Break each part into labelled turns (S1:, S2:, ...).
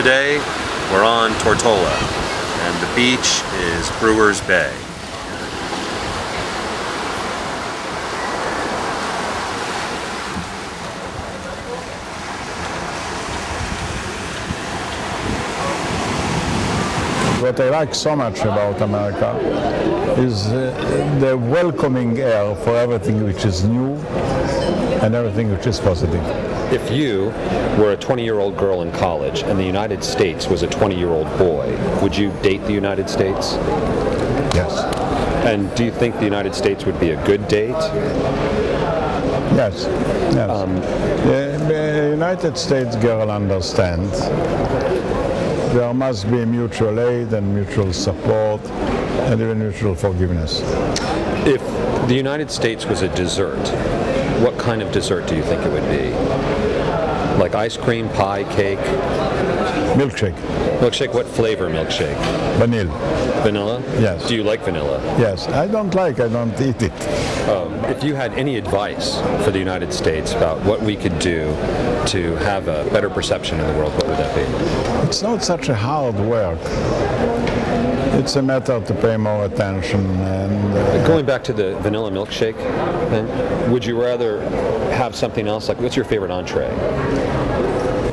S1: Today we're on Tortola and the beach is Brewers Bay.
S2: What I like so much about America is the welcoming air for everything which is new and everything which is positive.
S3: If you were a 20-year-old girl in college and the United States was a 20-year-old boy, would you date the United States?
S2: Yes.
S3: And do you think the United States would be a good date?
S2: Yes. Yes. The United States girl understands. There must be mutual aid and mutual support and even mutual forgiveness.
S3: If the United States was a dessert, what kind of dessert do you think it would be? Like ice cream, pie, cake?
S2: Milkshake.
S3: Milkshake, what flavor milkshake?
S2: Vanilla.
S3: Vanilla?
S2: Yes.
S3: Do you like vanilla?
S2: Yes. I don't eat it.
S3: If you had any advice for the United States about what we could do to have a better perception in the world, what would that be?
S2: It's not such a hard work. It's a matter to pay more attention. And
S3: going back to the vanilla milkshake thing, would you rather have something else? Like, what's your favorite entree?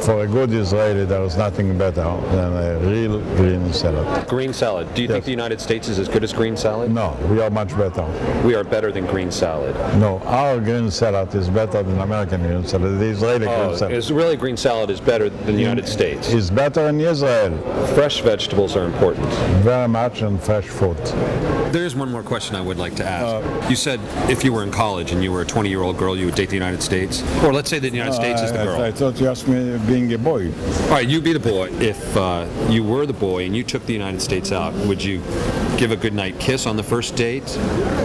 S2: For a good Israeli, there is nothing better than a real green salad.
S3: Green salad. Do you think the United States is as good as green salad?
S2: No, we are much better.
S3: We are better than green salad.
S2: No, our green salad is better than American green salad. The Israeli green salad.
S3: Is really green salad is better than the United States?
S2: It's better in Israel.
S3: Fresh vegetables are important.
S2: Very much, and fresh food.
S1: There's one more question I would like to ask. You said if you were in college and you were a 20-year-old girl, you would date the United States? Or let's say that the United States is the girl.
S2: I thought you asked me being a boy.
S1: All right, you be the boy. If you were the boy and you took the United States out, would you give a goodnight kiss on the first date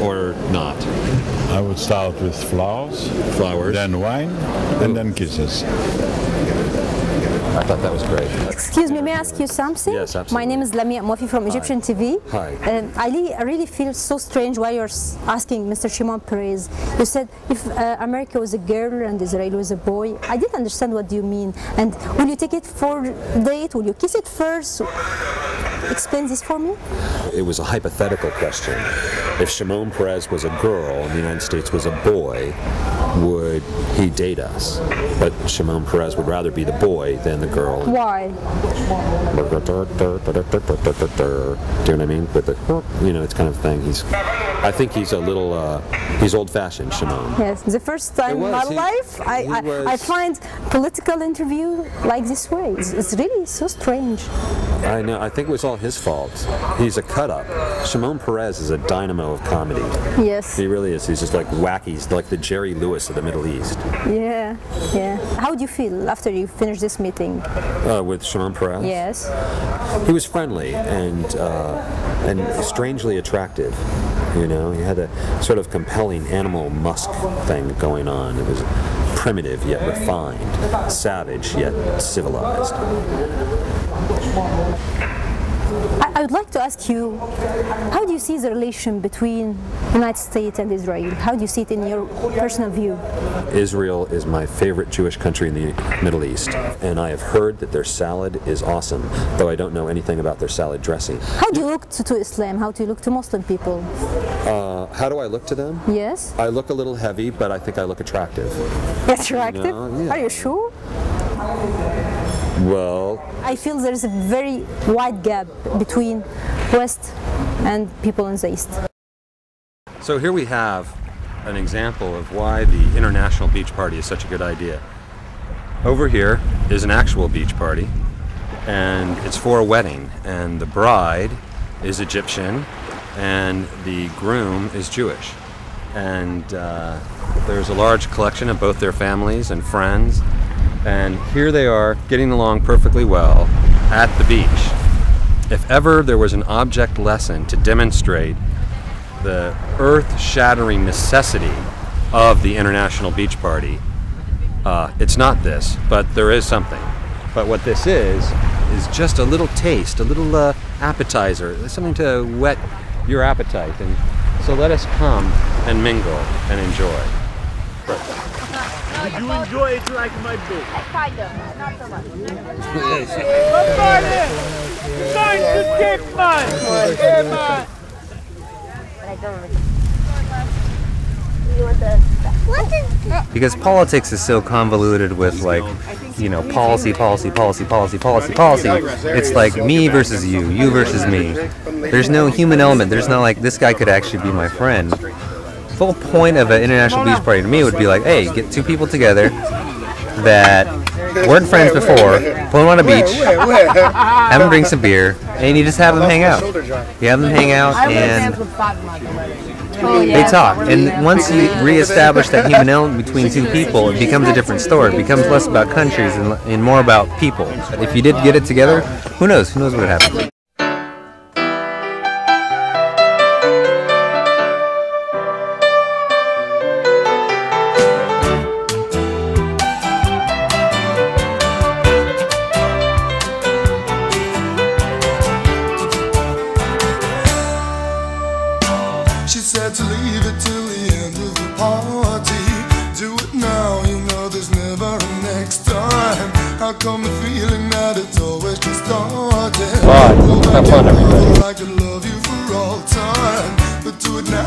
S1: or not?
S2: I would start with flowers, then wine, and then kisses.
S3: I thought that was great.
S4: Excuse me, may I ask you something?
S3: Yes, absolutely.
S4: My name is Lamia Mofi from Egyptian TV.
S3: Hi.
S4: I really feel so strange why you're asking Mr. Shimon Peres. You said if America was a girl and Israel was a boy. I didn't understand what you mean. And will you take it for date? Will you kiss it first? Explain this for me.
S3: It was a hypothetical question. If Shimon Peres was a girl and the United States was a boy, would he date us? But Shimon Peres would rather be the boy than the girl.
S4: Why?
S3: Do you know what I mean? With the, it's kind of thing. I think he's a little, he's old-fashioned, Shimon.
S4: Yes, the first time in my life I find political interview like this way. It's really so strange.
S3: I know. I think it was all his fault. He's a cut-up. Shimon Peres is a dynamo of comedy.
S4: Yes.
S3: He really is. He's just like wacky. He's like the Jerry Lewis of the Middle East.
S4: Yeah, yeah. How do you feel after you finish this meeting?
S3: With Shimon Peres?
S4: Yes.
S3: He was friendly and strangely attractive. You know, he had a sort of compelling animal musk thing going on. It was primitive yet refined, savage yet civilized.
S4: I would like to ask you, how do you see the relation between the United States and Israel? How do you see it in your personal view?
S3: Israel is my favorite Jewish country in the Middle East, and I have heard that their salad is awesome, though I don't know anything about their salad dressing.
S4: How do you look to Islam? How do you look to Muslim people?
S3: How do I look to them?
S4: Yes.
S3: I look a little heavy, but I think I look attractive.
S4: Attractive?
S3: You know, yeah.
S4: Are you sure?
S3: Well,
S4: I feel there is a very wide gap between West and people in the East.
S1: So here we have an example of why the International Beach Party is such a good idea. Over here is an actual beach party, and it's for a wedding, and the bride is Egyptian and the groom is Jewish. And there's a large collection of both their families and friends. And here they are getting along perfectly well at the beach. If ever there was an object lesson to demonstrate the earth-shattering necessity of the International Beach Party, it's not this, but there is something. But what this is just a little taste, a little appetizer, something to whet your appetite. And so let us come and mingle and enjoy.
S5: Did you enjoy it like my book?
S6: Kind of, not so much.
S5: Somebody! Trying to get mine! Get mine!
S6: But I don't really. You want the... What is...
S1: Because politics is so convoluted with, like, you know, policy. It's like me versus you versus me. There's no human element. There's not like, this guy could actually be my friend. The whole point of an international beach party to me would be like, hey, get two people together that weren't friends before, put them on a beach, have them drink some beer, and you just have them hang out. You have them hang out and they talk. And once you reestablish that human element between two people, it becomes a different story. It becomes less about countries and more about people. If you did get it together, who knows? Who knows what would happen?
S7: She said to leave it till the end of the party. Do it now, you know there's never a next time. How come the feeling that it's always just started?
S1: Bye. Have fun, everybody.
S7: I could love you for all time, but do it now.